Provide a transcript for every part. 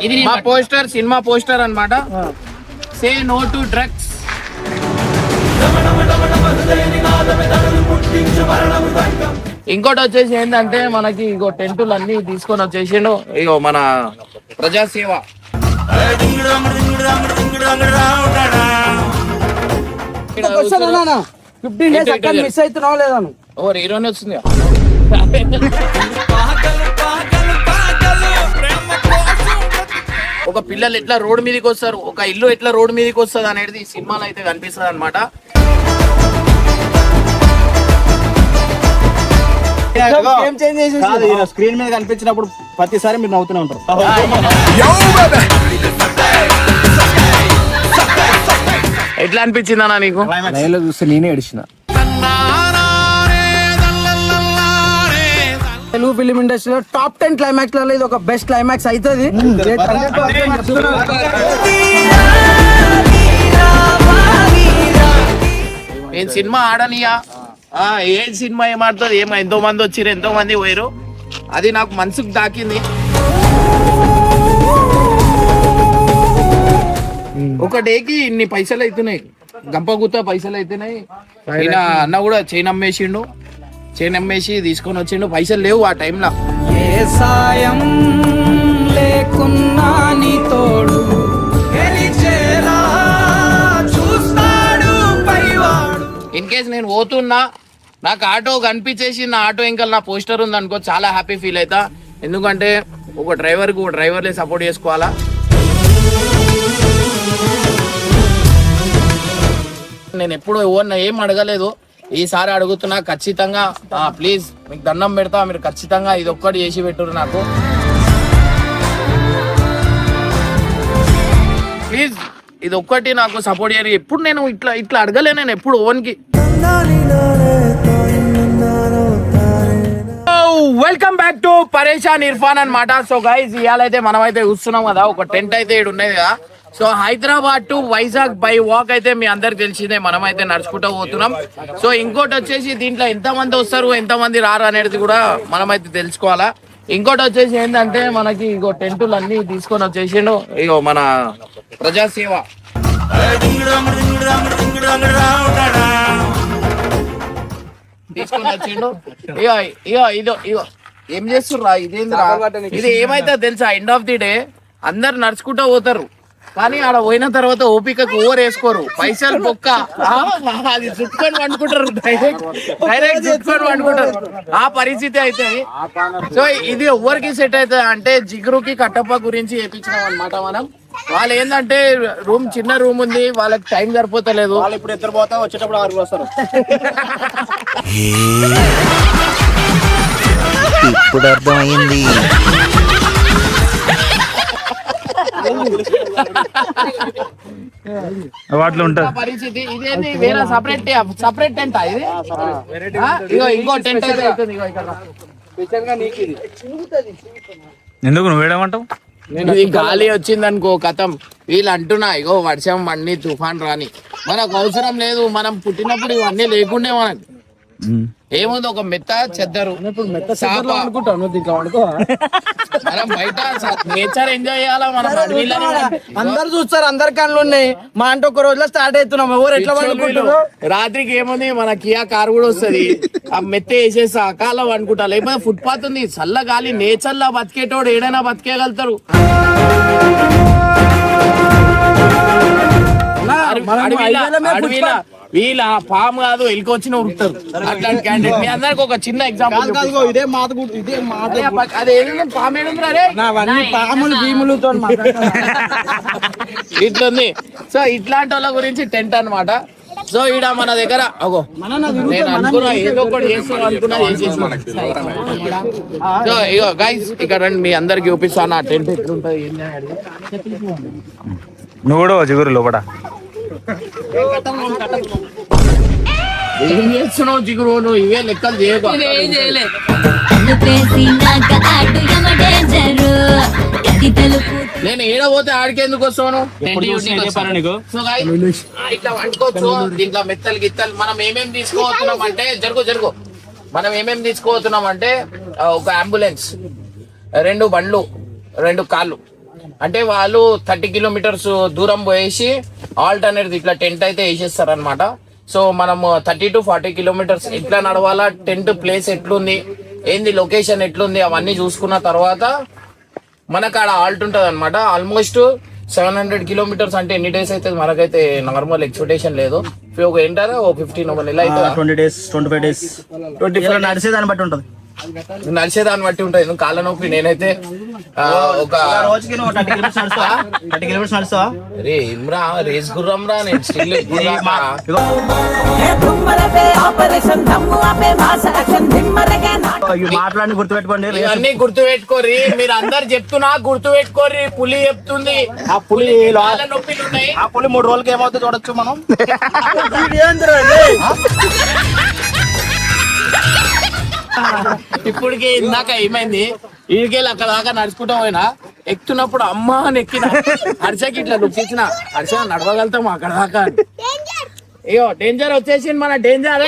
ఇది మా పోస్టర్, సినిమా పోస్టర్ అన్నమాట. Say no to drugs. ఇంకోటి వచ్చేసి ఏంటంటే మనకి ఇగో టెంటులు అన్ని తీసుకొని వచ్చేసిండు. ఇగో మన ప్రజాసేవ మిస్ అవుతున్నావు లేదా? ఓ హీరోనే వస్తుంది. ఒక పిల్లలు ఎట్లా రోడ్ మీదకి వస్తారు, ఒక ఇల్లు ఎట్లా రోడ్ మీదకి వస్తుంది అనేది ఈ సినిమాలో అయితే కనిపిస్తుంది అనమాట. స్క్రీన్ మీద కనిపించినప్పుడు ప్రతిసారి మీరు నవ్వుతూనే ఉంటారు. ఎట్లా అనిపించింది అన్న నీకు? చూస్తే నేనే ఏడిచిన. తెలుగు ఫిలిం ఇండస్ట్రీలో టాప్ 10 క్లైమాక్స్ లలో ఇది ఒక బెస్ట్ క్లైమాక్స్ అవుతుంది. నేను సినిమా ఆడనియా, ఏ సినిమా ఏమాడుతుంది, ఎంతో మంది వచ్చిర్రు, ఎంతో మంది పోయారు, అది నాకు మనసుకు తాకింది. ఒక డేకి ఇన్ని పైసలు అవుతున్నాయి, గంపగుత్త పైసలు అవుతున్నాయి. ఈయన అన్న కూడా చైన్ అమ్మేసిండు, చైన్ అమ్మేసి తీసుకొని వచ్చిండు. పైసలు లేవు ఆ టైంలో. ఏ సాయం లేకున్నా నీ తోడు ఇన్ కేస్ నేను పోతున్నా, నాకు ఆటో కనిపించేసి నా ఆటో ఇంకా నా పోస్టర్ ఉంది అనుకో, చాలా హ్యాపీ ఫీల్ అవుతా. ఎందుకంటే ఒక డ్రైవర్లే సపోర్ట్ చేసుకోవాలా. నేను ఎప్పుడు ఎవరిన ఏం అడగలేదు, ఈసారి అడుగుతున్నా. ఖచ్చితంగా ప్లీజ్ మీకు దండం పెడతా, మీరు ఖచ్చితంగా ఇది ఒక్కటి చేసి పెట్టురు నాకు ప్లీజ్. ఇది ఒక్కటి నాకు సపోర్ట్ చేయరు. ఎప్పుడు నేను ఇట్లా అడగలే, నేను ఎప్పుడు ఓన్కి. వెల్కమ్ బ్యాక్ టు పరేషాన్ ఇర్ఫాన్ అన్నమాట. సో గైస్, ఇవాళైతే మనం అయితే చూస్తున్నాం కదా, ఒక టెంట్ అయితే ఇక్కడ ఉన్నది కదా. So Hyderabad to Vizag by walk అయితే మీ అందరికి తెలిసిందే, మనం అయితే నడుచుకుంటూ పోతున్నాం. సో ఇంకోటి వచ్చేసి దీంట్లో ఎంతమంది వస్తారు, ఎంతమంది రారు అనేది కూడా మనం అయితే తెలుసుకోవాలా. ఇంకోటి వచ్చేసి ఏంటంటే మనకి ఇగో టెంటులు అన్ని తీసుకొని వచ్చేసిండు. ఇగో మన ప్రజాసేవ తీసుకొని వచ్చిండు. ఇగో ఏం చేస్తుర్రా, ఇదేంద్రా, ఇది ఏమైతే తెలుసా, ఎండ్ ఆఫ్ ది డే అందరు నడుచుకుంటూ పోతారు, కానీ ఆడ పోయిన తర్వాత ఓపికకు ఓవర్ వేసుకోరు, పైసలు బొక్క, అది చుట్టుకొని వండుకుంటారు, డైరెక్ట్ చుట్టుకొని వండుకుంటారు. ఆ పరిస్థితి అవుతుంది. సో ఇది ఎవరికి సెట్ అవుతుంది అంటే జిగురుకి కట్టప్ప గురించి వేయించినాం అనమాట మనం. వాళ్ళు ఏంటంటే చిన్న రూమ్ ఉంది, వాళ్ళకి టైం సరిపోతలేదు. వాళ్ళు ఇప్పుడు ఇద్దరు పోతా, వచ్చేటప్పుడు 6 వస్తారు. ఇప్పుడు అర్థమైంది. వాటిలో ఉంటుంది పరిస్థితి. ఇదేంటి వేరే సపరేట్ టెంట్ ఇది. ఇంకో టెంట్ అయితే అవుతుంది. ఎందుకు నువ్వు వేయడమంటావు? ఇది గాలి వచ్చింది అనుకో కథం, వీళ్ళు అంటున్నా ఇగో వర్షం అన్ని తుఫాన్ రాని, మనకు అవసరం లేదు. మనం పుట్టినప్పుడు ఇవన్నీ లేకుండే మనకు ఏముంది, ఒక మెత్త చెద్దరు, మనం బయట నేచర్ ఎంజాయ్ చేయాలా. మనం అందరు చూస్తారు, అందరి కళ్ళు ఉన్నాయి. మా అంటే ఒక రోజులో స్టార్ట్ అవుతున్నాం, ఎవరు ఎట్లా వండుకుంటారు. రాత్రికి ఏముంది, మన కియా కార్ కూడా వస్తుంది, ఆ మెత్త వేసేసి అకాల వండుకుంటా. లేకపోతే ఫుట్పాత్ ఉంది, చల్ల గాలి, నేచర్ లా బతికేటోడు ఏడైనా బతికేయగలుగుతారు. వీళ్ళ పాము కాదు, ఎలుకొచ్చిన ఉరుకుతారు. అట్లాంటి క్యాండిడేట్ మీ అందరికి ఒక చిన్న ఎగ్జాంపుల్. ఇదే మాట పాము పాములు భీములతో ఇట్లుంది. సో ఇట్లాంటి వాళ్ళ గురించి టెంట్ అన్నమాట. సో ఈడ మన దగ్గర నేను అనుకున్నా ఏదో ఒకటి చేస్తాను అనుకున్నా, చేసేసాను. సో ఇగో గైస్, ఇక్కడ మీ అందరికి చూపిస్తాను ఆ టెంట్ ఎట్లుంటది ఏంటి. నువ్వు కూడా జిగురు లోపల ఏం చేస్తున్నావు జిగురు, నువ్వు ఇవే లెక్కలు చేయకు. నేను ఏడపోతే ఆడికెందుకు వస్తాను. ఇట్లా వండుకోవచ్చు, దీంట్లో మెత్తలు గిత్తలు. మనం ఏమేమి తీసుకోతున్నాం అంటే జరుగు మనం ఏమేమి తీసుకోతున్నాం అంటే ఒక అంబులెన్స్, 2 బండ్లు, 2 కార్లు, అంటే వాళ్ళు 30 కిలోమీటర్స్ దూరం పోయేసి ఆల్ట్ అనేది ఇట్లా టెంట్ అయితే వేసేస్తారు అనమాట. సో మనము 30 to 40 కిలోమీటర్స్ ఎట్లా నడవాలా, టెంట్ ప్లేస్ ఎట్లుంది, ఏంది లొకేషన్ ఎట్లుంది, అవన్నీ చూసుకున్న తర్వాత మనకు ఆడ ఆల్ట్ ఉంటుంది అనమాట. ఆల్మోస్ట్ 700 కిలోమీటర్స్ అంటే ఎన్ని డేస్ అయితే మనకైతే నార్మల్ ఎక్స్పెక్టేషన్ లేదు. ఒక ఏంటారా ఓ 15 ఒక నెల అయితే 20 days 25 days 25 నడిచేదాన్ని బట్టి ఉంటది. నడిచేదాన్ని బట్టి ఉంటుంది. ఎందుకు కాళ్ళ నొప్పి నేనైతే ఒక రోజుకి 30 కిలోమీటర్స్ నడుస్తావా? 30 కిలోమీటర్స్ నడుస్తావా? రే ఇమ్రా రేస్ గుర్రం రా, నేను స్టిల్ మాట్లాడి గుర్తుపెట్టుకోండి. ఇవన్నీ గుర్తు పెట్టుకోరి, మీరు అందరు చెప్తున్నా గుర్తు పెట్టుకోరి. పులి చెప్తుంది ఆ పులి కాళ్ళ నొప్పిలు ఉన్నాయి. ఆ పులి 3 రోజులకి ఏమవుతుందో చూడొచ్చు మనం. ఇప్పటికే ఇందాక ఏమైంది, ఈడికెళ్ళి అక్కడ దాకా నడుచుకుంటా పోయినా, ఎక్కుతున్నప్పుడు అమ్మా అని ఎక్కిన హర్షకి ఇట్లా లుక్కిచ్చిన, హర్ష నడవగలుగుతాం అక్కడ దాకా. అయ్యో డేంజర్ వచ్చేసింది మన డేంజర్.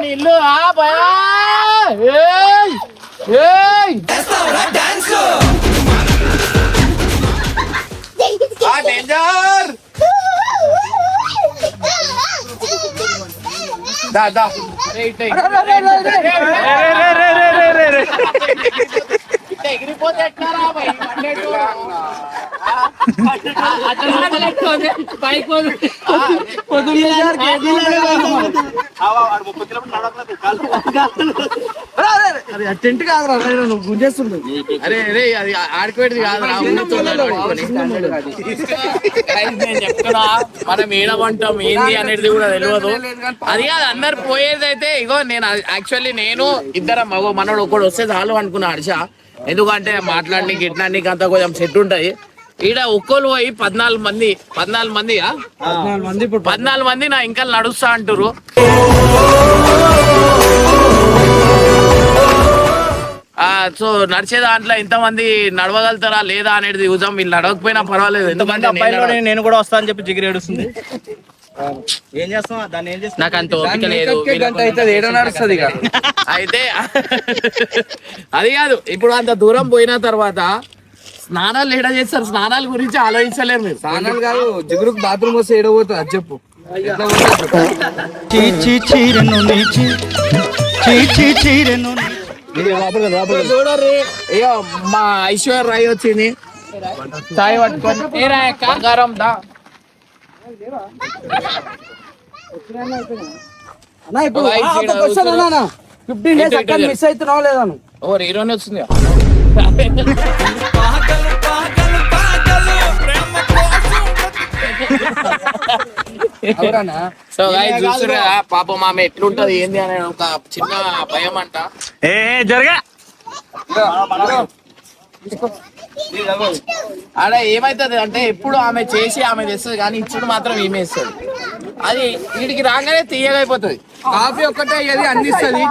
నీ ఇల్లు ఆ భయా డేంజర్ దా ఎగిరిపోతే ఎట్లారా టెంట్ కాదురా నువ్వు గుంజేస్తుంది. అరే అరే అది ఆడుకోవేది కాదురా. నేను చెప్తున్నా, మనం ఏడవంటాం ఏంది అనేది కూడా తెలియదు. అది కాదు అందరు పోయేది అయితే. ఇగో నేను యాక్చువల్లీ నేను ఇద్దరం మగో మనోడు ఒకడు వస్తే చాలు అనుకున్నా హర్ష. ఎందుకంటే మాట్లాడడానికి ఇట్లానికి అంతా కొంచెం సెట్ ఉంటాయి. ఈడ ఒక్కరు పోయి 14 మంది 14 మంది నా ఇంకా నడుస్తా అంటారు. సో నడిచే దాంట్లో ఎంతమంది నడవగలుగుతారా లేదా అనేది చూద్దాం. వీళ్ళు నడవకపోయినా పర్వాలేదు, ఎందుకంటే నేను కూడా వస్తా అని చెప్పి జిగిరి ఏడుస్తుంది. ఏం చేస్తాం దాన్ని, ఏం చేస్తాం, నాకు అంత ఓపిక లేదు. అయితే అది కాదు, ఇప్పుడు అంత దూరం పోయిన తర్వాత స్నానాలు ఏడా చేస్తారు? స్నానాల గురించి ఆలోచించలేరు మీరు. స్నానాలు కాదు, జిగురుకు బాత్రూమ్ వస్తే ఏడబోతుంది అది చెప్పు. చూడరు అయ్యో మా ఐశ్వర్య రాయ్ వచ్చింది చాయ్ పట్టుకొని బంగారం దా. మిస్ అవుతున్నావు లేదా? ఓ హీరోనే వస్తుంది. సో చూస్తున్నా పాపం ఆమె ఎట్లుంటది ఏంది అనే ఒక చిన్న భయం అంట. ఏ జరగా ఆడ ఏమైతుంది అంటే ఎప్పుడు ఆమె చేసి ఆమె తెస్తుంది కానీ ఇచ్చుడు మాత్రం ఈమె ఇస్తుంది. అది వీడికి రాగానే తీయగైపోతుంది. కాఫీ ఒక్కటే అయ్యేది అందిస్తుంది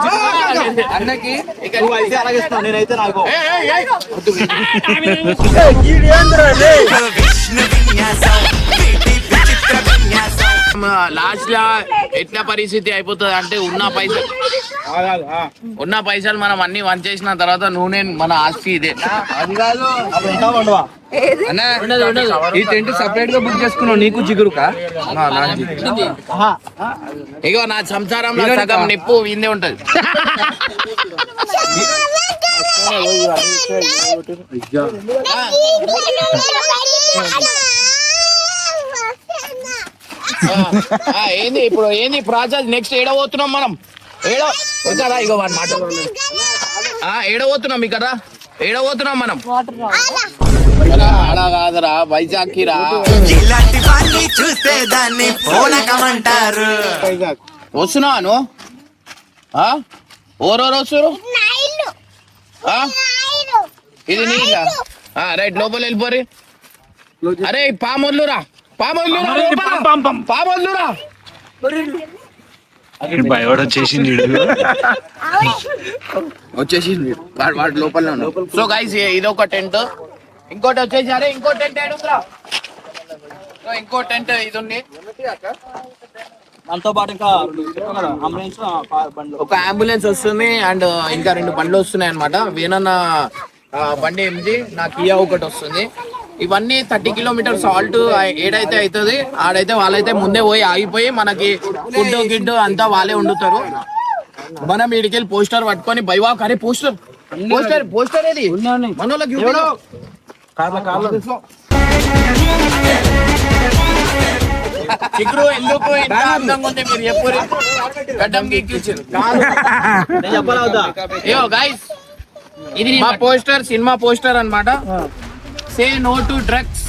అన్నకి. నేనైతే నాకు లాస్ట్ లా ఎట్లా పరిస్థితి అయిపోతుంది అంటే ఉన్న పైసలు మనం అన్ని వంచేసిన తర్వాత నూనె మన ఆస్తి ఇదే. అది కాదు, ఈ టెంట్ సపరేట్ గా బుక్ చేసుకున్నావు నీకు జిగురుకా? ఇగో నా సంసారంలో సగం నిప్పు ఇందే ఉంటది. ఏంది ఇప్పుడు ఏంది ప్రాసెస్? నెక్స్ట్ ఏడబోతున్నాం మనం. కదా ఇగో వాడి మాట ఏడబోతున్నాం ఇక్కడ, ఏడబోతున్నాం మనం. ఆడా కాదురా వైజాగ్ రా. వస్తున్నాను ఓరోరు వస్తారు. ఇది నీళ్ళ రైట్ లోపల వెళ్ళిపోరి. అరే పామొల్లురా పామొల్లురా. భయపడ వచ్చేసింది వాడు లోపల. సో గైస్ ఇది ఒక టెంట్. ఇంకోటి వచ్చేసి అరే ఇంకో టెంట్ ఏడుందిరా. ఇంకో టెంట్ ఇది ఉంది. దాంతో పాటు ఇంకా ఒక అంబులెన్స్ వస్తుంది అండ్ ఇంకా 2 బండ్లు వస్తున్నాయి అనమాట. వేనన్న బండి 8, నా కియా ఒకటి వస్తుంది. ఇవన్నీ 30 కిలోమీటర్స్ సాల్ట్ ఏడైతే అవుతుంది ఆడైతే వాళ్ళైతే ముందే పోయి ఆగిపోయి మనకి ఫుడ్ గిడ్డు అంతా వాళ్ళే వండుతారు. మనం వీడికెళ్ళి పోస్టర్ పట్టుకొని బైవా కానీ పోస్టర్ పోస్టర్ పోస్టర్ ఏది మనోళ్ళకి చిగురు ఎందుకు ఇంత అందంగా ఉంది మీరు ఎప్పుడు గడ్డం గీకిచ్చారు ఏయో గైస్ ఇది మా పోస్టర్ సినిమా పోస్టర్ అన్నమాట. Say no to drugs.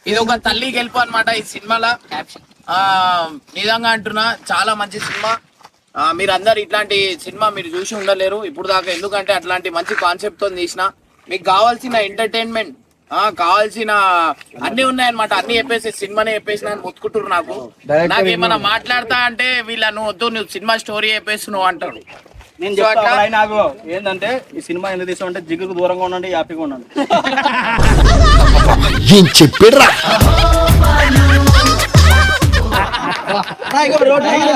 ఇది ఒక తల్లి గెలుపు అన్నమాట ఈ సినిమాలో. నిజంగా అంటున్నా చాలా మంచి సినిమా. మీరు అందరు ఇట్లాంటి సినిమా మీరు చూసి ఉండలేరు ఇప్పుడు దాకా, ఎందుకంటే అట్లాంటి మంచి కాన్సెప్ట్ తో తీసిన. మీకు కావాల్సిన ఎంటర్టైన్మెంట్ కావాల్సిన అన్ని ఉన్నాయన్నమాట. అన్ని చెప్పేసి సినిమానే చెప్పేసిన ముత్తుకుంటారు. నాకు ఏమన్నా మాట్లాడతా అంటే వీళ్ళను వద్దు నువ్వు సినిమా స్టోరీ చెప్పేసి నువ్వు అంటారు. నేను చెప్తా నాకు ఏంటంటే ఈ సినిమా ఎందుకు తీసామంటే జిగురు దూరంగా ఉండండి, హ్యాపీగా ఉండండి. ఏం చెప్పారా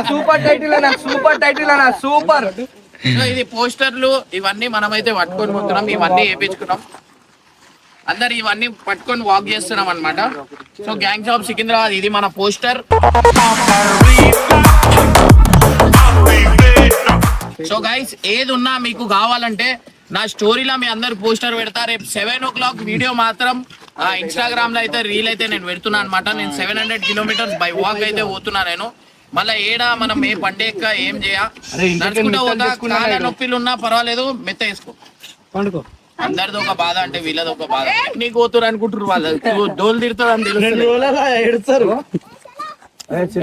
సూపర్ టైటిల్ అన్న, సూపర్ టైటిల్ అన్న, సూపర్. ఇది పోస్టర్లు ఇవన్నీ మనమైతే పట్టుకొని పోతున్నాం, ఇవన్నీ వేయించుకున్నాం. అందరు ఇవన్నీ పట్టుకొని వాక్ చేస్తున్నాం అన్నమాట. సో గ్యాంగ్స్ ఆఫ్ సికింద్రాబాద్ ఇది మన పోస్టర్. సో గైస్ ఏది ఉన్నా మీకు కావాలంటే నా స్టోరీలో మీ అందరు పోస్టర్ పెడతా. రేపు 7 o'clock వీడియో మాత్రం ఇన్స్టాగ్రామ్ లో అయితే రీల్ అయితే నేను పెడుతున్నా అనమాట. నేను 700 కిలోమీటర్స్ బై వాక్ అయితే పోతున్నా నేను. మళ్ళీ ఏడా మనం ఏ పండేక్క ఏం నడుచుకుంటా పోతా. కాళ్ళ నొప్పిలు ఉన్నా పర్వాలేదు మెత్త వేసుకో. అందరిది ఒక బాధ అంటే వీళ్ళది ఒక బాధ. నీకు పోతురు అనుకుంటారు వాళ్ళు, డోలు తిడతారు అని తెలుసు.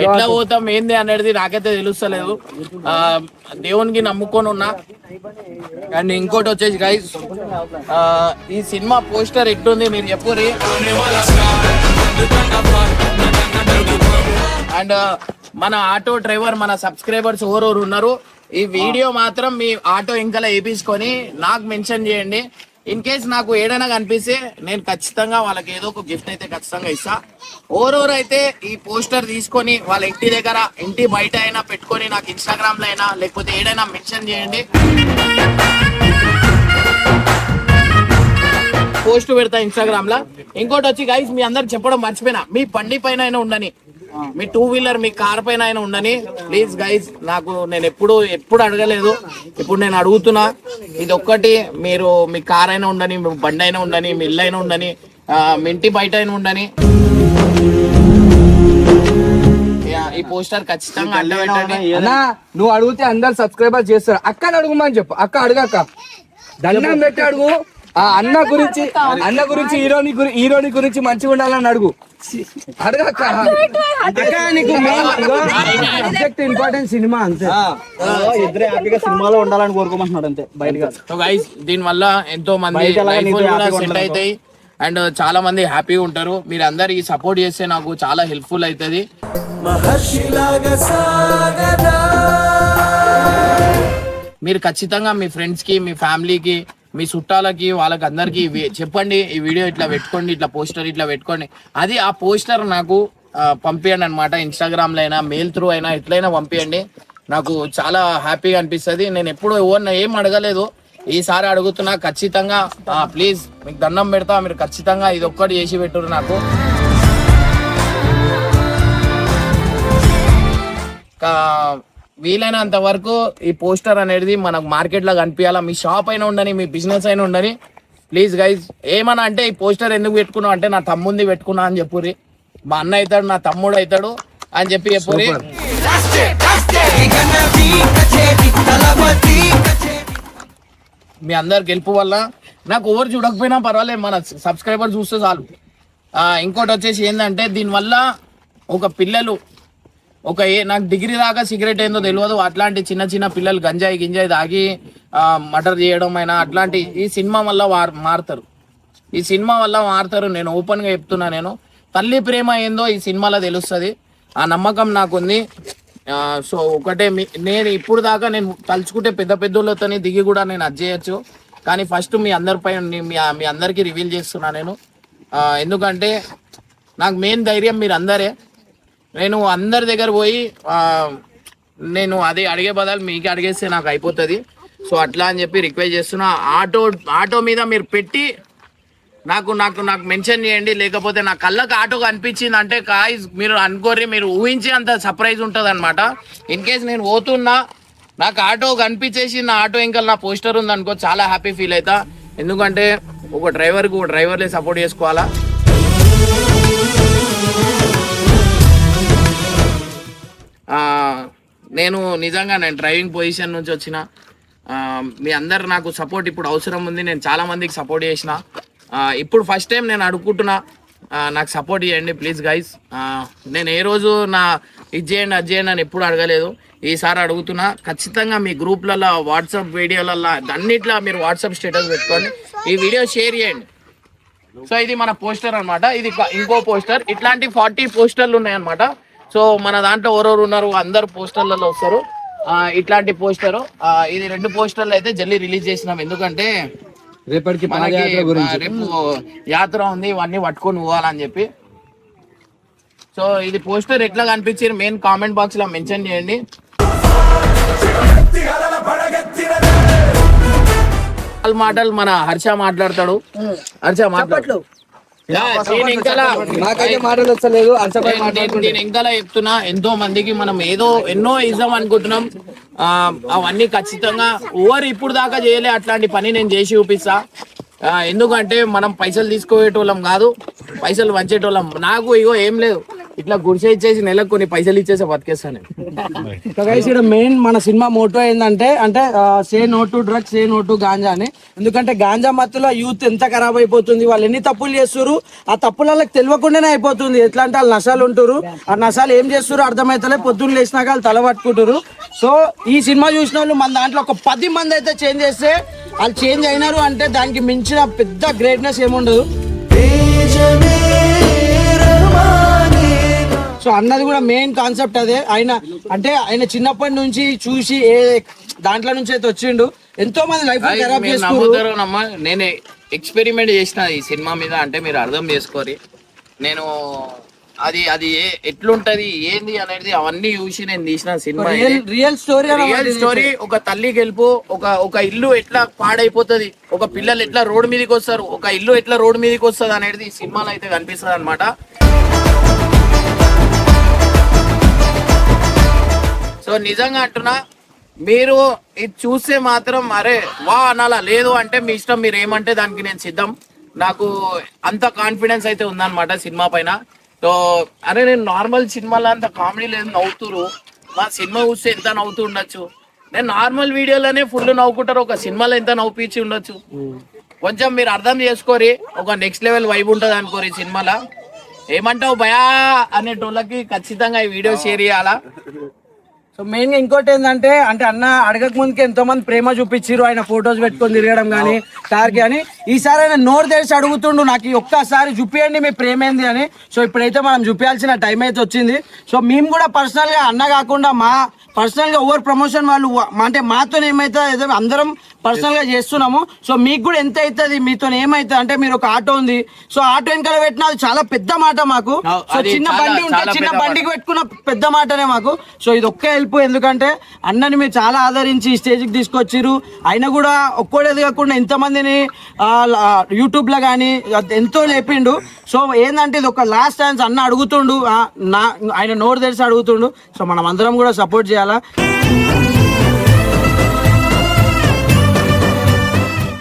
ఎట్లా పోతాం ఏంది అనేది నాకైతే తెలుస్తలేదు. దేవునికి నమ్ముకొని ఉన్నా. అండ్ ఇంకోటి వచ్చేసి గైస్ ఈ సినిమా పోస్టర్ ఎట్టుంది మీరు చెప్పురి. అండ్ మన ఆటో డ్రైవర్ మన సబ్స్క్రైబర్స్ ఎవరెవరు ఉన్నారు ఈ వీడియో మాత్రం మీ ఆటో ఇంకా వేపించుకొని నాకు మెన్షన్ చేయండి. ఇన్ కేస్ నాకు ఏదైనా కనిపిస్తే నేను ఖచ్చితంగా వాళ్ళకి ఏదో ఒక గిఫ్ట్ అయితే ఖచ్చితంగా ఇస్తా. ఓరోరు అయితే ఈ పోస్టర్ తీసుకొని వాళ్ళ ఇంటి దగ్గర ఇంటి బయట అయినా పెట్టుకొని నాకు ఇన్స్టాగ్రామ్ లో అయినా లేకపోతే ఏదైనా మెన్షన్ చేయండి, పోస్ట్ పెడతా ఇన్స్టాగ్రామ్ లా. ఇంకోటి వచ్చి గైస్ మీ అందరికి చెప్పడం మర్చిపోయినా, మీ బండి పైన అయినా ఉండని, మీ 2 వీలర్ మీ కార్ పైన అయినా ఉండని ప్లీజ్ గైస్. నేను ఎప్పుడు అడగలేదు, ఇప్పుడు నేను అడుగుతున్నా. ఇది ఒక్కటి మీరు మీ కార్ అయినా ఉండని, మీ బండి అయినా ఉండని, మీ ఇల్లు అయినా ఉండని, మీ ఇంటి బయట అయినా ఉండని ఈ పోస్టర్ ఖచ్చితంగా అడ్డ పెట్టండి. నువ్వు అడిగితే అందరు సబ్స్క్రైబర్ చేస్తారు. అక్కని అడుగుమని చెప్పు. అక్క అడగక్క దండం పెట్టి అడుగు. ఆ అన్న గురించి హీరోని గురించి మంచిగా ఉండాలని అడుగు. అడగక్క. ఇంపార్టెంట్ సినిమా అంతే. ఇద్దరే హ్యాపీగా సినిమాలో ఉండాలని కోరుకోమంటున్నాడు అంతే, బయటగా. సో గైస్ దీని వల్ల ఎంతో మంది సెట్ అవుతాయి అండ్ చాలా మంది హ్యాపీగా ఉంటారు. మీరు అందరు ఈ సపోర్ట్ చేస్తే నాకు చాలా హెల్ప్ఫుల్ అవుతుంది. మీరు ఖచ్చితంగా మీ ఫ్రెండ్స్ కి, మీ ఫ్యామిలీకి, మీ చుట్టాలకి, వాళ్ళకి అందరికి చెప్పండి ఈ వీడియో ఇట్లా పెట్టుకోండి, ఇట్లా పోస్టర్ ఇట్లా పెట్టుకోండి. అది ఆ పోస్టర్ నాకు పంపించండి అనమాట. ఇన్స్టాగ్రామ్ లో అయినా మెయిల్ త్రూ అయినా ఎట్లయినా పంపించండి. నాకు చాలా హ్యాపీగా అనిపిస్తుంది. నేను ఎప్పుడు ఎవరిని ఏం అడగలేదు, ఈసారి అడుగుతున్నా. ఖచ్చితంగా ప్లీజ్ మీకు దండం పెడతా, మీరు ఖచ్చితంగా ఇది ఒక్కటి చేసి పెట్టురు నాకు. వీలైనంత వరకు ఈ పోస్టర్ అనేది మనకు మార్కెట్ లో కనిపించాలా. మీ షాప్ అయినా ఉండని, మీ బిజినెస్ అయినా ఉండని. ప్లీజ్ గైజ్ ఏమన్నా అంటే ఈ పోస్టర్ ఎందుకు పెట్టుకున్నావు అంటే నా తమ్ముంది పెట్టుకున్నా అని చెప్పుర్రి. మా అన్న అవుతాడు, నా తమ్ముడు అవుతాడు అని చెప్పి చెప్పుర్రి. మీ అందరు గెలుపు వల్ల నాకు ఎవరు చూడకపోయినా పర్వాలేదు, మన సబ్స్క్రైబర్ చూస్తే చాలు. ఇంకోటి వచ్చేసి ఏంటంటే దీనివల్ల ఒక పిల్లలు నాకు డిగ్రీ దాకా సిగరెట్ ఏందో తెలియదు, అట్లాంటి చిన్న చిన్న పిల్లలు గింజాయి తాగి మర్డర్ చేయడం అయినా అట్లాంటి ఈ సినిమా వల్ల మారుతారు. ఈ సినిమా వల్ల మారుతారు. నేను ఓపెన్ గా చెప్తున్నా. నేను తల్లి ప్రేమ ఏందో ఈ సినిమాలో తెలుస్తుంది. ఆ నమ్మకం నాకుంది. సో ఒకటే నేను ఇప్పుడు దాకా నేను తలుచుకుంటే పెద్ద పెద్దోళ్ళతోని దిగి కూడా నేను అది చేయొచ్చు, కానీ ఫస్ట్ మీ అందరిపై మీ అందరికీ రివీల్ చేస్తున్నా నేను. ఎందుకంటే నాకు మెయిన్ ధైర్యం మీరు అందరే. నేను అందరి దగ్గర పోయి నేను అదే అడిగే బదులు మీకు అడిగేస్తే నాకు అయిపోతుంది. సో అట్లా అని చెప్పి రిక్వెస్ట్ చేస్తున్నా. ఆటో మీద మీరు పెట్టి నాకు మెన్షన్ చేయండి. లేకపోతే నా కళ్ళకి ఆటో కనిపించింది అంటే గాయ్స్ మీరు అనుకోరి, మీరు ఊహించి అంత సర్ప్రైజ్ ఉంటుంది అనమాట. ఇన్ కేస్ నేను పోతున్నా నాకు ఆటో కనిపించేసి నా ఆటో ఇంకా నా పోస్టర్ ఉంది అనుకో, చాలా హ్యాపీ ఫీల్ అవుతా. ఎందుకంటే ఒక డ్రైవర్లే సపోర్ట్ చేసుకోవాలా. నేను డ్రైవింగ్ పొజిషన్ నుంచి వచ్చిన మీ అందరు నాకు సపోర్ట్ ఇప్పుడు అవసరం ఉంది. నేను చాలా మందికి సపోర్ట్ చేసిన. ఇప్పుడు ఫస్ట్ టైం నేను అడుగుకుంటున్నా, నాకు సపోర్ట్ చేయండి ప్లీజ్ గైస్. నేను ఏ రోజు ఇది చేయండి అది చేయండి అని ఎప్పుడు అడగలేదు. ఈసారి అడుగుతున్నా. ఖచ్చితంగా మీ గ్రూప్లలో, వాట్సాప్ వీడియోలలో అన్నిట్లో మీరు వాట్సాప్ స్టేటస్ పెట్టుకోండి, ఈ వీడియో షేర్ చేయండి. సో ఇది మన పోస్టర్ అనమాట. ఇది ఇంకో పోస్టర్. ఇట్లాంటి 40 పోస్టర్లు ఉన్నాయన్నమాట. సో మన దాంట్లో ఎవరెవరు ఉన్నారు అందరు పోస్టర్లలో వస్తారు. ఇట్లాంటి పోస్టరు ఇది 2 పోస్టర్లు అయితే జల్దీ రిలీజ్ చేసినాం. ఎందుకంటే రేపటికి రేపు యాత్ర ఉంది, ఇవన్నీ పట్టుకొని పోవాలని చెప్పి. సో ఇది పోస్టర్ ఎట్లా కనిపించారు మెయిన్ కామెంట్ బాక్స్ లో మెన్షన్ చేయండి. మాటలు మన హర్ష మాట్లాడతాడు. హర్ష మాట్లాడు. నేను ఇంకా చెప్తున్నా, ఎంతో మందికి మనం ఎన్నో ఇద్దాం అనుకుంటున్నాం. అవన్నీ ఖచ్చితంగా ఓవర్ ఇప్పుడు దాకా చేయలే అట్లాంటి పని నేను చేసి చూపిస్తా. ఎందుకంటే మనం పైసలు తీసుకోవేటోళ్ళం కాదు, పైసలు వంచేటోళ్ళం. నాకు ఇగో ఏం లేదు, ఇట్లా గుడిసె ఇచ్చేసి నెలకు కొన్ని పైసలు ఇచ్చేసి బతికేస్తాను. ఇక్కడ మెయిన్ మన సినిమా మోటో ఏంటంటే say no to drugs, say no to ganja అని. ఎందుకంటే గాంజా మత్తులో యూత్ ఎంత ఖరాబ్ అయిపోతుంది, వాళ్ళు ఎన్ని తప్పులు చేస్తారు, ఆ తప్పులకు తెలియకుండానే అయిపోతుంది. ఎట్లా అంటే వాళ్ళు నశాలు ఉంటారు, ఆ నశాలు ఏం చేస్తారు అర్థమైతలే, పొద్దున్న లేచినాక వాళ్ళు తల పట్టుకుంటారు. సో ఈ సినిమా చూసిన వాళ్ళు మన దాంట్లో ఒక 10 మంది అయితే చేంజ్ చేస్తే వాళ్ళు చేంజ్ అయినారు అంటే దానికి మించిన పెద్ద గ్రేట్నెస్ ఏముండదు. సో అన్నది కూడా మెయిన్ కాన్సెప్ట్ అదే. ఆయన చిన్నప్పటి నుంచి చూసి దాంట్లో నుంచి అయితే వచ్చిండు. ఎంతో మంది లైఫ్ ఖరాబ్ చేసుకున్నారు. నేను ఎక్స్పెరిమెంట్ చేసిన ఈ సినిమా మీద, అంటే మీరు అర్థం చేసుకోరి. నేను అది ఎట్లుంటది ఏంది అనేది అవన్నీ చూసి నేను తీసిన సినిమా. Real story. ఒక తల్లి గెలుపు, ఒక ఇల్లు ఎట్లా పాడైపోతుంది, ఒక పిల్లలు ఎట్లా రోడ్డు మీదకి వస్తారు, ఒక ఇల్లు ఎట్లా రోడ్డు మీదకి వస్తుంది అనేది ఈ సినిమాలో అయితే కనిపిస్తుంది అనమాట. సో నిజంగా అంటున్నా, మీరు ఇది చూస్తే మాత్రం అరే వా అనాలా, లేదు అంటే మీ ఇష్టం, మీరు ఏమంటే దానికి నేను సిద్ధం. నాకు అంత కాన్ఫిడెన్స్ అయితే ఉందన్నమాట సినిమా పైన. సో అరే నేను నార్మల్ సినిమాలో అంత కామెడీ లేదు, నవ్వుతురు. మా సినిమా చూస్తే ఎంత నవ్వుతూ ఉండొచ్చు. నేను నార్మల్ వీడియోలోనే ఫుల్ నవ్వుకుంటారు, ఒక సినిమాలో ఎంత నవ్వుపించి ఉండొచ్చు. కొంచెం మీరు అర్థం చేసుకోరి, ఒక నెక్స్ట్ లెవెల్ వైబ్ ఉంటుంది అనుకోరి సినిమాలో. ఏమంటావు భయా అనేటోళ్ళకి ఖచ్చితంగా ఈ వీడియో షేర్ చేయాలా. సో మెయిన్ గా ఇంకోటి ఏంటంటే అన్న అడగక ముందుకే ఎంతో మంది ప్రేమ చూపించారు, ఆయన ఫొటోస్ పెట్టుకొని తిరగడం కానీ కార్కి కానీ. ఈసారి ఆయన నోరు తెరిచి అడుగుతుండు, నాకు ఒక్కసారి చూపియండి మీ ప్రేమ ఏంది అని. సో ఇప్పుడైతే మనం చూపించాల్సిన టైం అయితే వచ్చింది. సో మేము కూడా పర్సనల్ గా అన్న కాకుండా మా పర్సనల్ గా ఓవర్ ప్రమోషన్ వాళ్ళు అంటే మాతో ఏమైతే అందరం పర్సనల్ గా చేస్తున్నాము. సో మీకు కూడా ఎంత అవుతుంది, మీతో ఏమైతుంది అంటే మీరు ఒక ఆటో ఉంది, సో ఆటో వెనకాల పెట్టిన అది చాలా పెద్ద మాట మాకు. సో చిన్న బండి ఉంటే చిన్న బండికి పెట్టుకున్న పెద్ద మాటనే మాకు. సో ఇది ఒక్క హెల్ప్, ఎందుకంటే అన్నని మీరు చాలా ఆదరించి స్టేజ్కి తీసుకొచ్చిర్రు. ఆయన కూడా ఒక్కోడేది కాకుండా ఎంతమందిని యూట్యూబ్ లో కానీ ఎంతో లేపిండు. సో ఏంటంటే ఇది ఒక లాస్ట్ ఛాన్స్, అన్న అడుగుతుండు, ఆయన నోరు తెరిచి అడుగుతుండు. సో మనం అందరం కూడా సపోర్ట్ చేయాలా.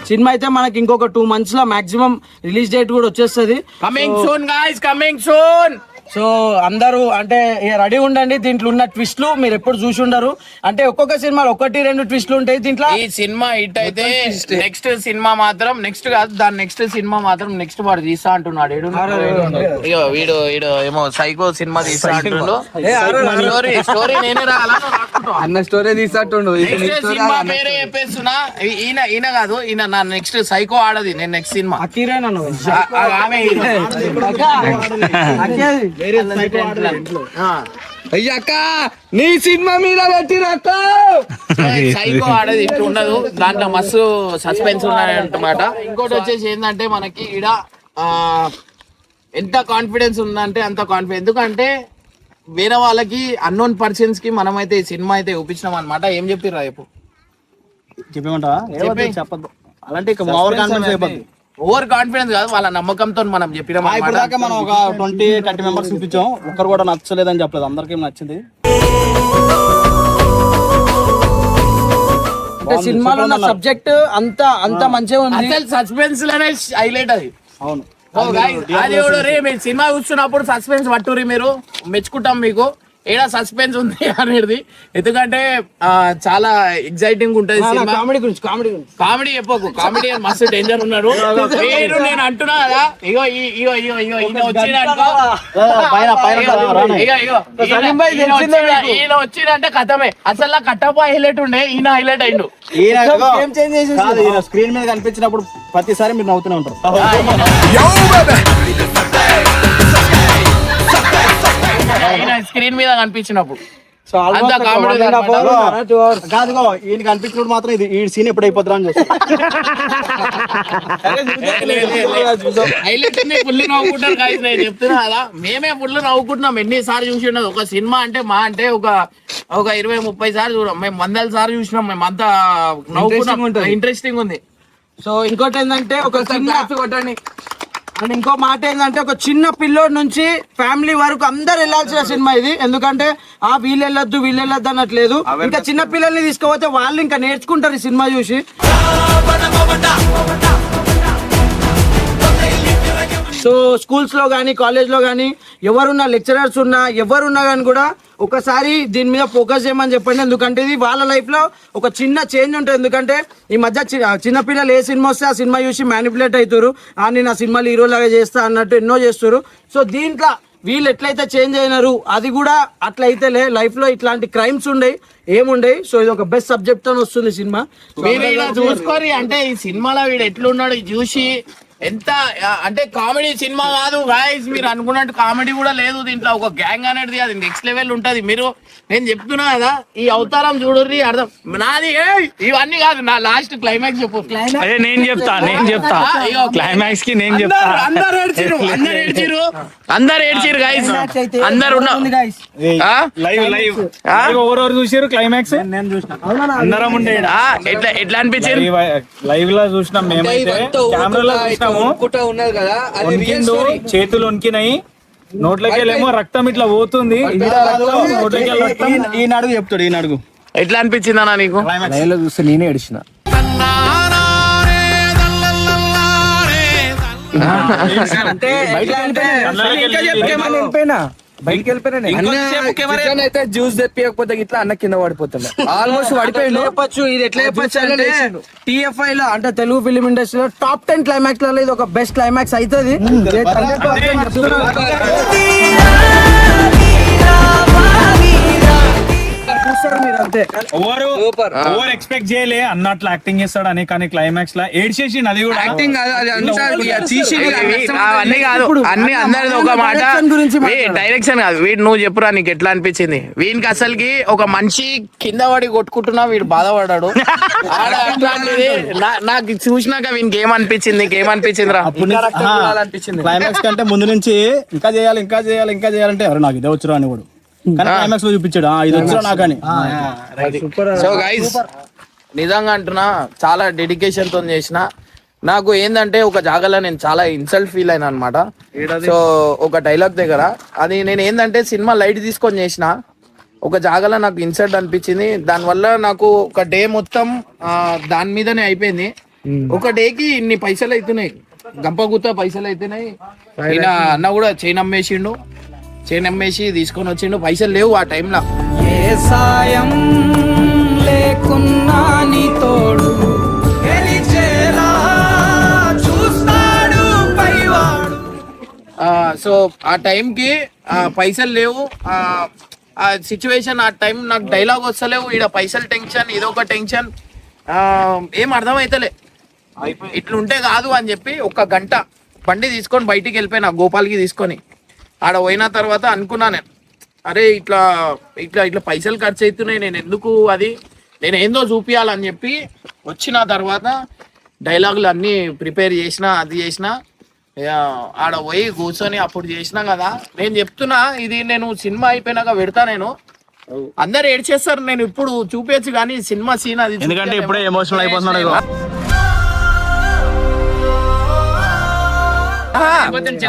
సినిమా అయితే మనకి ఇంకొక 2 months లో మాక్సిమం రిలీజ్ డేట్ కూడా వచ్చేస్తుంది. Coming soon guys, coming soon. So అందరూ అంటే రెడీ ఉండండి. దీంట్లో ఉన్న ట్విస్ట్లు మీరు ఎప్పుడు చూసి ఉండరు. అంటే ఒక్కొక్క సినిమాలో 1-2 ట్విస్ట్లు ఉంటాయి దీంట్లో. ఈ సినిమా హిట్ అయితే నెక్స్ట్ సినిమా మాత్రం నెక్స్ట్ కాదు, దాని నెక్స్ట్ సినిమా మాత్రం నెక్స్ట్ వాడు తీస్తా అంటున్నాడు. వీడు ఏమో సైకో సినిమా తీస్తా అంటుండు. స్టోరీ నేనే అన్న స్టోరీ తీసాటుండు. సినిమా పేరే చెప్పేస్తున్నా. ఈయన కాదు, ఈయన నా నెక్స్ట్ సైకో ఆడది. నేను నెక్స్ట్ సినిమా ఆమె అయ్యాక నీ సినిమా మీద పెట్టిరక్క సైకో ఆడది ఇట్లా ఉండదు, దాంట్లో మస్తు సస్పెన్స్ ఉన్నాయన్నమాట. ఇంకోటి వచ్చేసి ఏంటంటే మనకి ఈడ ఎంత కాన్ఫిడెన్స్ ఉందంటే అంత కాన్ఫిడెన్స్. ఎందుకంటే వేరే వాళ్ళకి అన్నోన్ పర్సన్స్ కి మనమైతే ఈ సినిమా అయితే చూపించినాం అనమాట. ఏం చెప్పిర్రా రేపు చెప్పేమంటావా? చెప్పద్దు అలాంటి ఓవర్ కాన్ఫిడెన్స్ అయిపోద్ది. ఓవర్ కాన్ఫిడెన్స్ కాదు, వాళ్ళ నమ్మకంతో మనం చెప్పినాం ఇప్పుడు అన్నమాట. దాకా మనం ఒక 20-30 మెంబర్స్ చూపించాం, ఒక్కరు కూడా నచ్చలేదని చెప్పలేదు, అందరికీ నచ్చింది. అంటే సినిమాలో ఉన్న సబ్జెక్ట్ అంత మంచిగా ఉంది. అసలు సస్పెన్స్ లోనే హైలైట్ అది. అవును. అది కూడా రే మీరు సినిమా చూస్తున్నప్పుడు సస్పెన్స్ పట్టురి, మీరు మెచ్చుకుంటాం మీకు ఏడా సస్పెన్స్ ఉంది అనేది. ఎందుకంటే చాలా ఎగ్జైటింగ్ ఉంటది సినిమా. కామెడీ చెప్పకు, కామెడీ మస్తు డేంజర్ ఉన్నారు మీరు. నేను అంటున్నా కదా, ఇగో ఇగో ఇగో ఇగో ఈయన వచ్చిందంటే ఈయన వచ్చిందంటే కథమే. అసలు నా కట్టప్ప హైలైట్ ఉండే, ఈయన హైలైట్ అయిండు. స్క్రీన్ మీద కనిపించినప్పుడు ప్రతిసారి మీరు నవ్వుతూనే ఉంటారు. స్క్రీన్ మీద కనిపించినప్పుడు కాదుగో ఈయన కనిపించినప్పుడు మాత్రం ఇది ఈ సీన్ ఎప్పుడు అయిపోతుందా అని ఫుల్ నవ్వుకుంటారు guys. నేను చెప్తున్నా కదా, మేమే ఫుల్ నవ్వుకుంటున్నాం. ఎన్నిసార్లు చూసి ఉండదు ఒక సినిమా అంటే మా అంటే ఒక 20-30 సార్లు చూడం, మేము 100 సార్లు చూసినాం. మేము అంతా నవ్వుకున్నాం, ఇంట్రెస్టింగ్ ఉంది. సో ఇంకోటి ఏంటంటే ఒక కొట్టండి. అండ్ ఇంకో మాట ఏంటంటే ఒక చిన్న పిల్లోడి నుంచి ఫ్యామిలీ వరకు అందరు వెళ్ళాల్సిన సినిమా ఇది. ఎందుకంటే వీళ్ళు వెళ్ళొద్దు అన్నట్లేదు. ఇంకా చిన్న పిల్లల్ని తీసుకుపోతే వాళ్ళు ఇంకా నేర్చుకుంటారు ఈ సినిమా చూసి. సో స్కూల్స్ లో కానీ కాలేజ్ లో కానీ ఎవరున్నా లెక్చరర్స్ ఉన్నా ఎవరున్నా కానీ కూడా ఒకసారి దీని మీద ఫోకస్ చేయమని చెప్పండి. ఎందుకంటే ఇది వాళ్ళ లైఫ్ లో ఒక చిన్న చేంజ్ ఉంటుంది. ఎందుకంటే ఈ మధ్య చిన్నపిల్లలు ఏ సినిమా వస్తే ఆ సినిమా చూసి మ్యానిపులేట్ అవుతారు. నేను ఆ సినిమాలు హీరో లాగా చేస్తా అన్నట్టు ఎన్నో చేస్తారు. సో దీంట్లో వీళ్ళు ఎట్లయితే చేంజ్ అయినారు అది కూడా అట్లయితేలే లైఫ్ లో ఇట్లాంటి క్రైమ్స్ ఉండయి ఏముండయి. సో ఇది ఒక బెస్ట్ సబ్జెక్ట్ తో వస్తుంది సినిమా. చూసుకోరి అంటే ఈ సినిమాలో వీడు ఎట్లున్నాడు చూసి ఎంత అంటే కామెడీ సినిమా కాదు గాయ్స్, మీరు అనుకున్నట్టు కామెడీ కూడా లేదు దీంట్లో. ఒక గ్యాంగ్ అనేది అది నెక్స్ట్ లెవెల్ ఉంటది. మీరు నేను చెప్తున్నా కదా, ఈ అవతారం చూడుర్రి అర్థం నాది. ఇవన్నీ కాదు, నా లాస్ట్ క్లైమాక్స్ చెప్పు. నేను చెప్తా క్లైమాక్స్ కి నేను చెప్తా. అందరు ఏడ్చిరు గాయ్స్, అందరు ఎవరెవరు చూసారు క్లైమాక్స్? నేను చూసిన అందరం ఉండే ఎట్లా అనిపించింది? లైవ్ లో చూసినాం మేమైతే, కెమెరాలో చూసినాము. చేతులు వణికినాయి, నోట్లోకి వెళ్ళేమో రక్తం ఇట్లా పోతుంది. ఈ నడుగు చెప్తాడు, ఈ నడుగు ఎట్లా అనిపించింది అన్న నీకు? లైవ్ లో చూస్తే నేనే ఏడిచిన. బయటికి వెళ్ళిపోయినా అయితే జ్యూస్ తెప్పియకపోతే ఇట్లా అన్న కింద పడిపోతుండే, ఆల్మోస్ట్ పడిపోయిండు. చెప్పచ్చు ఇది ఎట్లా చెప్పచ్చు అంటే TFI లో అంటే తెలుగు ఫిలిం ఇండస్ట్రీలో టాప్ 10 క్లైమాక్స్ లలో ఇది ఒక బెస్ట్ క్లైమాక్స్ అవుతుంది. ఓవర్ ఎక్స్పెక్ట్ చేయలే అన్నట్లు యాక్టింగ్ చేస్తాడని, కానీ క్లైమాక్స్ లా ఏడ్చేసి అది కూడా యాక్టింగ్ కాదు, అది అవన్నీ కాదు, అన్ని అందరిది ఒక మాట. డైరెక్షన్ కాదు, వీడు నువ్వు చెప్పురా నీకు ఎట్లా అనిపించింది? వీనికి అసలుకి ఒక మనిషి కింద పడి కొట్టుకుంటున్నా వీడు బాధపడ్డాడు. నాకు చూసినాక వీనికి ఏమనిపించింది? నీకేమనిపించింది రా? క్లైమాక్స్ కంటే ముందు నుంచి ఇంకా చేయాలంటే ఎవరు నాకు ఇదే వచ్చురా అని కూడా క్లైమాక్స్ లో చూపించాడు, ఇది వచ్చురా నాకని. సో గైస్ నిజంగా అంటున్నా, చాలా డెడికేషన్ తో చేసిన. నాకు ఏంటంటే ఒక జాగాలో నేను చాలా ఇన్సల్ట్ ఫీల్ అయినా అనమాట. సో ఒక డైలాగ్ దగ్గర అది నేను ఏంటంటే సినిమా లైట్ తీసుకొని చేసిన ఒక జాగాలో నాకు ఇన్సల్ట్ అనిపించింది. దానివల్ల నాకు ఒక డే మొత్తం దాని మీదనే అయిపోయింది. ఒక డేకి ఇన్ని పైసలు అవుతున్నాయి, గంపగుత్త పైసలు అవుతున్నాయి. ఈయన అన్న కూడా చైన్ అమ్మేసి తీసుకొని వచ్చిండు, పైసలు లేవు ఆ టైంలో. ఏ సాయం లేకున్నా నీ తోడు చూస్తాడు పైవాడు. సో ఆ టైంకి పైసలు లేవు, ఆ సిచ్యువేషన్, ఆ టైం నాకు డైలాగ్ వస్తలేవు. ఈడ పైసలు టెన్షన్, ఇదొక టెన్షన్, ఏం అర్థమైతలే. ఇట్లుంటే కాదు అని చెప్పి ఒక గంట బండి తీసుకొని బయటికి వెళ్ళిపోయినా, గోపాల్కి తీసుకొని. ఆడ పోయిన తర్వాత అనుకున్నా నేను, అరే ఇట్లా ఇట్లా ఇట్లా పైసలు ఖర్చు అవుతున్నాయి, నేను ఎందుకు నేను ఏందో చూపించాలని చెప్పి వచ్చిన తర్వాత డైలాగులు అన్నీ ప్రిపేర్ చేసిన, అది చేసిన. ఆడ పోయి కూర్చొని అప్పుడు చేసినా కదా. నేను చెప్తున్నా, ఇది నేను సినిమా అయిపోయినాక పెడతా. నేను అందరు ఏడ్చేస్తారు, నేను ఇప్పుడు చూపించు కానీ సినిమా సీన్ అది ఎందుకంటే ఇప్పుడే ఎమోషనల్ అయిపోతున్నాడు ఇగో.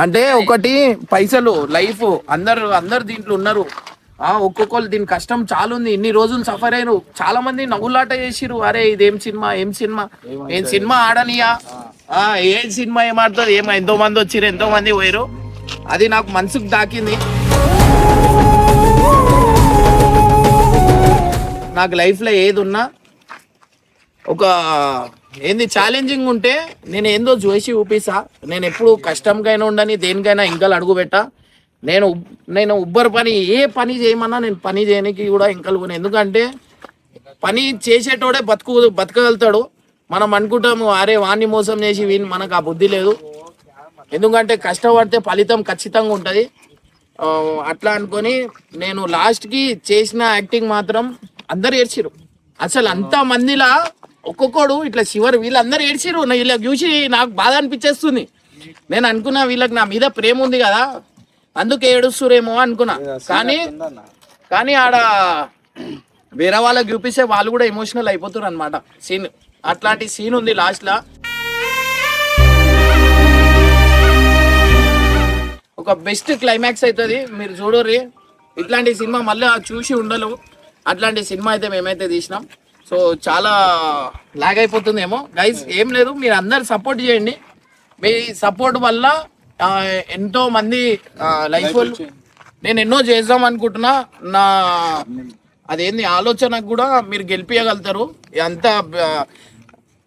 అంటే ఒకటి పైసలు లైఫ్ అందరు దీంట్లో ఉన్నారు. ఒక్కొక్కరు దీని కష్టం చాలా ఉంది. ఇన్ని రోజులు సఫర్ అయిన చాలా మంది నవ్వులాట చేసిరు. అరే ఇదేం సినిమా ఏం సినిమా ఆడనియా, ఏ సినిమా ఏం ఆడుతుంది, ఎంతో మంది వచ్చిరు, ఎంతో మంది పోయారు. అది నాకు మనసుకు తాకింది. నాకు లైఫ్లో ఏది ఉన్నా ఒక ఏంది ఛాలెంజింగ్ ఉంటే నేను ఏందో చూసి చూపిస్తా. నేను ఎప్పుడు కష్టంకైనా ఉండని, దేనికైనా ఇంకా అడుగు పెట్టా. నేను ఉబ్బర్ పని ఏ పని చేయమన్నా నేను పని చేయడానికి కూడా ఇంకలు పోను. ఎందుకంటే పని చేసేటోడే బతకగలుగుతాడు. మనం అనుకుంటాము అరే వాణ్ణి మోసం చేసి వీని, మనకు ఆ బుద్ధి లేదు. ఎందుకంటే కష్టపడితే ఫలితం ఖచ్చితంగా ఉంటుంది. అట్లా అనుకొని నేను లాస్ట్కి చేసిన యాక్టింగ్ మాత్రం అందరు ఏడ్చిరు. అసలు అంత మందిలా ఒక్కొక్కడు ఇట్లా చివరి వీళ్ళందరూ ఏడ్చిరు. వీళ్ళకి చూసి నాకు బాధ అనిపించేస్తుంది. నేను అనుకున్నా వీళ్ళకి నా మీద ప్రేమ ఉంది కదా అందుకే ఏడుస్తురేమో అనుకున్నా. కానీ ఆడ వేరే వాళ్ళకి చూపిస్తే వాళ్ళు కూడా ఎమోషనల్ అయిపోతారు అనమాట. సీన్ అట్లాంటి సీన్ ఉంది లాస్ట్ లా. ఒక బెస్ట్ క్లైమాక్స్ అవుతుంది, మీరు చూడరు. ఇట్లాంటి సినిమా మళ్ళీ చూసి ఉండలేవు. అట్లాంటి సినిమా అయితే మేమైతే తీసినాం. సో చాలా లాగ్ అయిపోతుందేమో గైస్, ఏం లేదు, మీరు అందరు సపోర్ట్ చేయండి. మీ సపోర్ట్ వల్ల ఎంతో మంది లైఫ్ నేను ఎన్నో చేద్దాం అనుకుంటున్నా. నా అదేంది ఆలోచనకు కూడా మీరు గెలిపించగలుగుతారు. అంతా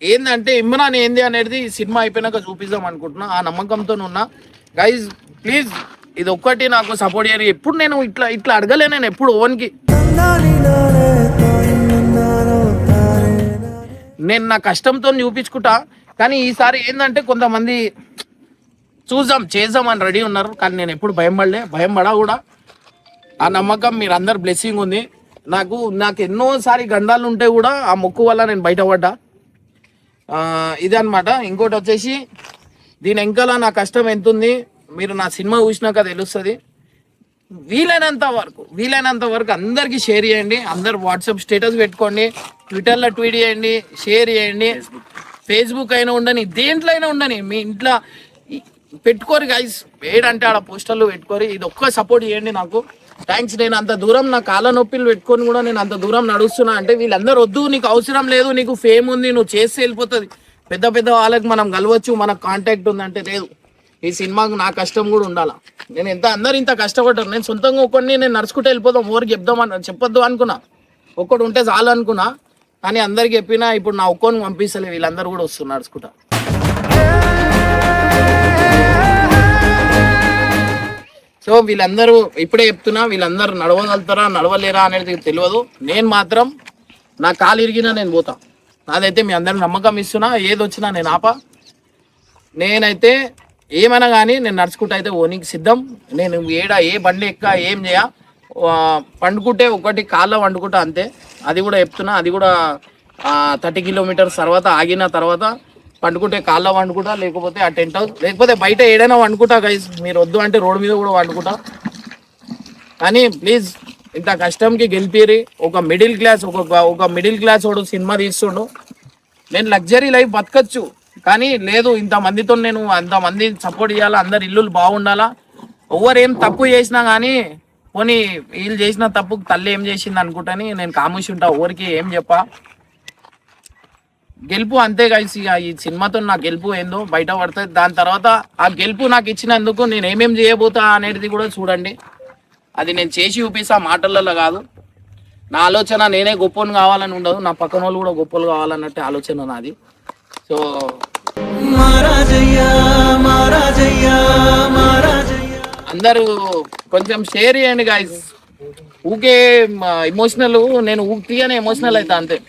ఏందంటే ఇమ్రాన్ ఏంది అనేది సినిమా అయిపోయినాక చూపిద్దాం అనుకుంటున్నా. ఆ నమ్మకంతో ఉన్నా. గైజ్ ప్లీజ్ ఇది ఒక్కటి నాకు సపోర్ట్ చేయాలి. ఎప్పుడు నేను ఇట్లా అడగలే, నేను ఎప్పుడు ఓన్కి నేను నా కష్టంతో చూపించుకుంటా. కానీ ఈసారి ఏంటంటే కొంతమంది చేద్దాం అని రెడీ ఉన్నారు. కానీ నేను ఎప్పుడు భయం పడా కూడా. ఆ నమ్మకం మీరు అందరు బ్లెస్సింగ్ ఉంది. నాకు ఎన్నోసారి గండాలు ఉంటే కూడా ఆ మొక్కు వల్ల నేను బయటపడ్డా. ఇది అనమాట. ఇంకోటి వచ్చేసి దీని వెంకల నా కష్టం ఎంత ఉంది మీరు నా సినిమా చూసినాక తెలుస్తుంది. వీలైనంత వరకు అందరికీ షేర్ చేయండి. అందరు వాట్సాప్ స్టేటస్ పెట్టుకోండి, ట్విట్టర్లో ట్వీట్ చేయండి, షేర్ చేయండి. ఫేస్బుక్ అయినా ఉండని, దేంట్లో అయినా ఉండని, మీ ఇంట్లో పెట్టుకోరు గైస్. ఏడంటే ఆడ పోస్టర్లు పెట్టుకోరు. ఇది ఒక్క సపోర్ట్ చేయండి నాకు. థ్యాంక్స్. నేను అంత దూరం నా కాళ్ళ నొప్పిలు పెట్టుకొని కూడా నేను అంత దూరం నడుస్తున్నా అంటే వీళ్ళందరూ వద్దు, నీకు అవసరం లేదు, నీకు ఫేమ్ ఉంది, నువ్వు చేస్తే వెళ్ళిపోతుంది, పెద్ద వాళ్ళకి మనం కలవచ్చు, మనకు కాంటాక్ట్ ఉందంటే లేదు. ఈ సినిమాకు నా కష్టం కూడా ఉండాలా. నేను అందరు ఇంత కష్టపడ్డారు. నేను సొంతంగా ఒక్కడిని నేను నడుచుకుంటూ వెళ్ళిపోదాం, ఎవరికి చెప్పొద్దు అనుకున్నా, ఒక్కడు ఉంటే చాలు అనుకున్నా. కానీ అందరికి చెప్పినా ఇప్పుడు నా ఒక్కడిని పంపిస్తలే, వీళ్ళందరూ కూడా వస్తున్నారు నడుచుకుంటా. సో వీళ్ళందరూ ఇప్పుడే చెప్తున్నా, వీళ్ళందరూ నడవగలుగుతారా నడవలేరా అనేది తెలియదు. నేను మాత్రం నా కాలు ఇరిగినా నేను పోతా. నాదైతే మీ అందరికి నమ్మకం ఇస్తున్నా. ఏది వచ్చినా నేను నేనైతే ఏమైనా కానీ నేను నడుచుకుంటా అయితే ఓనికి సిద్ధం. నేను ఏ బండి ఎక్క ఏం చేయ, పండుకుంటే ఒకటి కాళ్ళ వండుకుంటా అంతే. అది కూడా చెప్తున్నా. అది కూడా 30 కిలోమీటర్స్ తర్వాత ఆగిన తర్వాత పండుకుంటే కాళ్ళ వండుకుంటా, లేకపోతే ఆ టెంట్ హౌస్, లేకపోతే బయట ఏడైనా వండుకుంటా గైస్. మీరు వద్దు అంటే రోడ్డు మీద కూడా వండుకుంటా. కానీ ప్లీజ్ ఇంత కష్టంకి గెలిపిరి. ఒక మిడిల్ క్లాస్ వాడు సినిమా తీస్తుండు. నేను లగ్జరీ లైఫ్ బతకచ్చు, కానీ లేదు, ఇంతమందితో నేను అంతమంది సపోర్ట్ చేయాలా, అందరు ఇల్లులు బాగుండాలా. ఎవరు ఏం తప్పు చేసినా కానీ పోనీ వీళ్ళు చేసిన తప్పుకు తల్లి ఏం చేసింది అనుకుంటాని నేను కామూసి ఉంటా, ఎవరికి ఏం చెప్పా. గెలుపు అంతే గైస్. ఇక ఈ సినిమాతో నా గెలుపు ఏందో బయట పడుతుంది. దాని తర్వాత ఆ గెలుపు నాకు ఇచ్చినందుకు నేను ఏమేం చేయబోతా అనేది కూడా చూడండి. అది నేను చేసి చూపిస్తా, మాటలలో కాదు. నా ఆలోచన నేనే గొప్పని కావాలని ఉండదు, నా పక్కన వాళ్ళు కూడా గొప్పలు కావాలన్నట్టు ఆలోచన నాది. సో అందరూ కొంచెం షేర్ చేయండి గైస్. ఊకే ఎమోషనల్, నేను ఊపిగానే ఎమోషనల్ అవుతా అంతే.